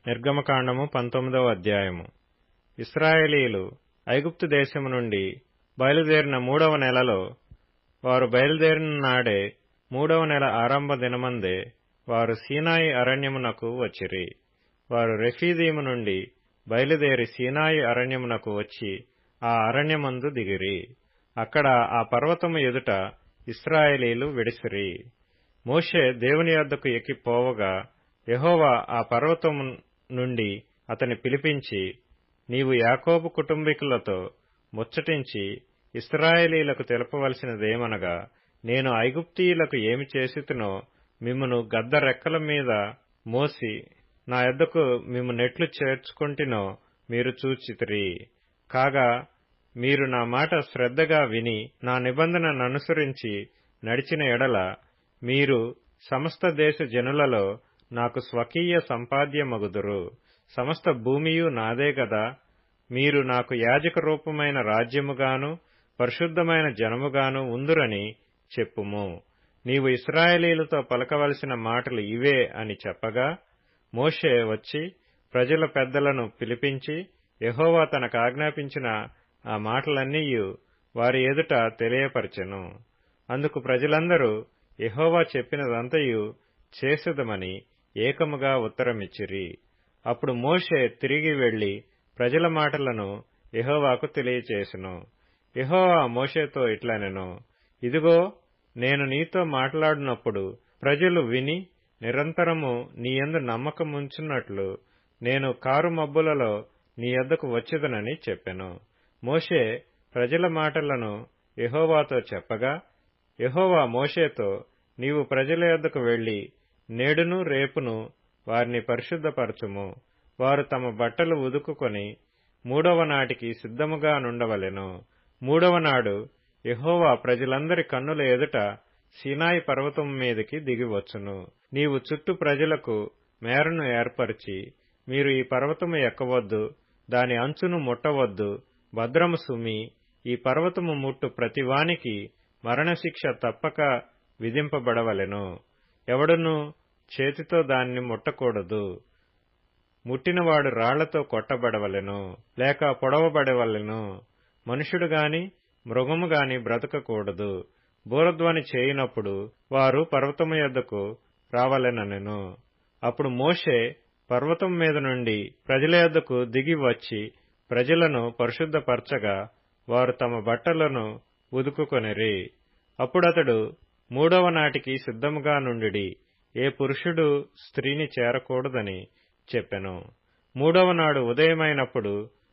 నిర్గమకాండము 19వ అధ్యాయము. ఇశ్రాయేలీయులు ఐగుప్తు దేశము నుండి బయలుదేరిన 3వ నెలలో, వారు బయలుదేరిన నాడే 3వ నెల ఆరంభ దినమందే వారు సీనాయి అరణ్యమునకు వచ్చిరి. వారు రెఫీదీము నుండి బయలుదేరి సీనాయి అరణ్యమునకు వచ్చి ఆ అరణ్యమందు దిగిరి. అక్కడ ఆ పర్వతము ఎదుట ఇశ్రాయేలీయులు విడిసిరి. మోషే దేవుని యొద్దకు ఎక్కిపోవగా యెహోవా ఆ పర్వతము నుండి అతని పిలిపించి, నీవు యాకోబు కుటుంబీకులతో ముచ్చటించి ఇశ్రాయేలీయులకు తెలుపవలసినదేమనగా, నేను ఐగుప్తీయులకు ఏమి చేసితినో మిమ్మును గద్ద రెక్కల మీద మోసి నా యొద్దకు మిమ్ము నెట్లు చేర్చుకొంటినో మీరు చూచితిరి. కాగా మీరు నా మాట శ్రద్ధగా విని నా నిబంధనననుసరించి నడిచిన ఎడల మీరు సమస్త దేశ జనులలో నాకు స్వకీయ సంపాద్యమగుదురు. సమస్త భూమియు నాదే గదా. మీరు నాకు యాజక రూపమైన రాజ్యముగాను పరిశుద్ధమైన జనముగాను ఉందురని చెప్పుము. నీవు ఇశ్రాయేలీయులతో పలకవలసిన మాటలు ఇవే అని చెప్పగా, మోషే వచ్చి ప్రజల పెద్దలను పిలిపించి యెహోవా తనకాజ్ఞాపించిన ఆ మాటలన్నీయు వారి ఎదుట తెలియపరచెను. అందుకు ప్రజలందరూ యెహోవా చెప్పినదంతయు చేసెదమని ఏకముగా ఉత్తరమిచ్చిరి. అప్పుడు మోషే తిరిగి వెళ్లి ప్రజల మాటలను యెహోవాకు తెలియచేసెను. యెహోవా మోషేతో ఇట్లనెను, ఇదిగో, నేను నీతో మాట్లాడినప్పుడు ప్రజలు విని నిరంతరము నీయందు నమ్మకముంచున్నట్లు నేను కారు మబ్బులలో నీ యొద్దకు వచ్చెదనని చెప్పెను. మోషే ప్రజల మాటలను యెహోవాతో చెప్పగా, యెహోవా మోషేతో, నీవు ప్రజల యొద్దకు వెళ్లి నేడును రేపును వారిని పరిశుద్ధపరచుము. వారు తమ బట్టలు ఉదుకుకొని 3వ నాటికి సిద్ధముగా నుండవలెను. 3వ నాడు యెహోవా ప్రజలందరి కన్నుల ఎదుట సీనాయి పర్వతం మీదికి దిగివచ్చును. నీవు చుట్టూ ప్రజలకు మేరను ఏర్పరిచి, మీరు ఈ పర్వతము ఎక్కవద్దు, దాని అంచును ముట్టవద్దు, భద్రము సుమి, ఈ పర్వతము ముట్టు ప్రతివానికి మరణశిక్ష తప్పక విధింపబడవలెను. ఎవడునూ చేతితో దాన్ని ముట్టకూడదు. ముట్టినవాడు రాళ్లతో కొట్టబడవలెను, లేక పొడవబడవలెను. మనుష్యుడుగాని మృగముగాని బ్రతకకూడదు. బూరధ్వని చేయునప్పుడు వారు పర్వతము యొద్దకు రావలెననెను. అప్పుడు మోషే పర్వతం మీద నుండి ప్రజల యొద్దకు దిగి వచ్చి ప్రజలను పరిశుద్ధపరచగా వారు తమ బట్టలను ఉదుకుకొనిరి. అప్పుడతడు 3వ నాటికి సిద్ధముగా నుండుడి, ఏ పురుషుడు స్త్రీని చేరకూడదని చెప్పెను. 3వ నాడు ఉదయమైనప్పుడు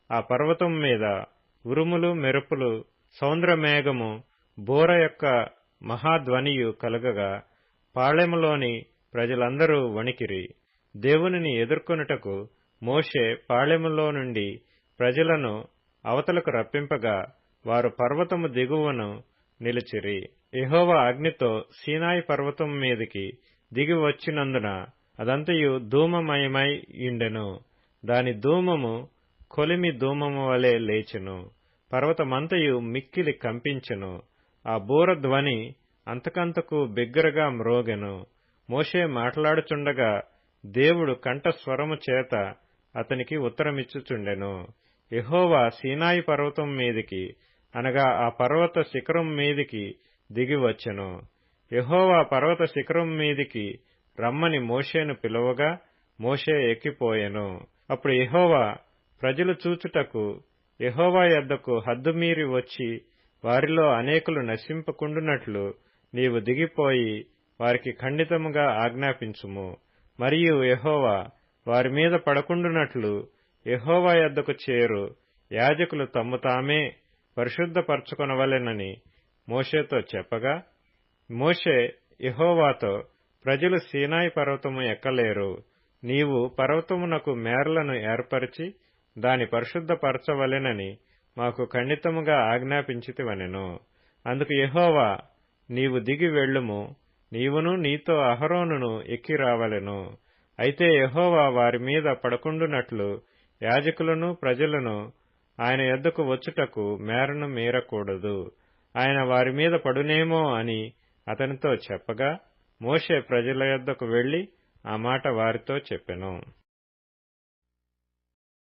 ఆ పర్వతం మీద ఉరుములు మెరుపులు, సౌంద్రమేఘము, బూర యొక్క మహాధ్వనియు కలుగగా పాళెములోని ప్రజలందరూ వణికిరి. దేవునిని ఎదుర్కొనుటకు మోషే పాళెములో నుండి ప్రజలను అవతలకు రప్పింపగా వారు పర్వతము దిగువను నిలిచిరి. యెహోవా అగ్నితో సీనాయి పర్వతం మీదికి దిగి వచ్చినందున అదంతయు ధూమమయమై యుండెను. దాని ధూమము కొలిమి ధూమము వలె లేచెను. పర్వతమంతయు మిక్కిలి కంపించెను. ఆ బూర ధ్వని అంతకంతకు బిగ్గరగా మ్రోగెను. మోషే మాట్లాడుచుండగా దేవుడు కంఠస్వరము చేత అతనికి ఉత్తరమిచ్చుచుండెను. యెహోవా సీనాయి పర్వతం మీదికి, అనగా ఆ పర్వత శిఖరం మీదికి దిగివచ్చెను. యెహోవా పర్వత శిఖరం మీదికి రమ్మని మోషేను పిలువగా మోషే ఎక్కిపోయెను. అప్పుడు యెహోవా ప్రజలు చూచుటకు యెహోవా యొద్దకు హద్దుమీరి వచ్చి వారిలో అనేకులు నశింపకుండునట్లు నీవు దిగిపోయి వారికి ఖండితముగా ఆజ్ఞాపించుము. మరియు యెహోవా వారి మీద పడకుండునట్లు యెహోవా యొద్దకు చేరు యాజకులు తమ్ము తామే పరిశుద్ధపరచుకొనవలెనని మోషేతో చెప్పగా, మోషే యెహోవాతో, ప్రజలు సీనాయి పర్వతము ఎక్కలేరు. నీవు పర్వతమునకు మేరలను ఏర్పరిచి దాని పరిశుద్ధపరచవలెనని మాకు ఖండితముగా ఆజ్ఞాపించితివనెను. అందుకు యెహోవా, నీవు దిగి వెళ్ళుము, నీవును నీతో అహరోనును ఎక్కి రావలెను. అయితే యెహోవా వారి మీద పడకుండునట్లు యాజకులను ప్రజలను ఆయన యొద్దకు వచ్చుటకు మేరను మీరకూడదు. ఆయన వారి మీద పడునేమో అని అతనితో చెప్పగా మోషే ప్రజల యొద్దకు వెళ్లి ఆ మాట వారితో చెప్పెను.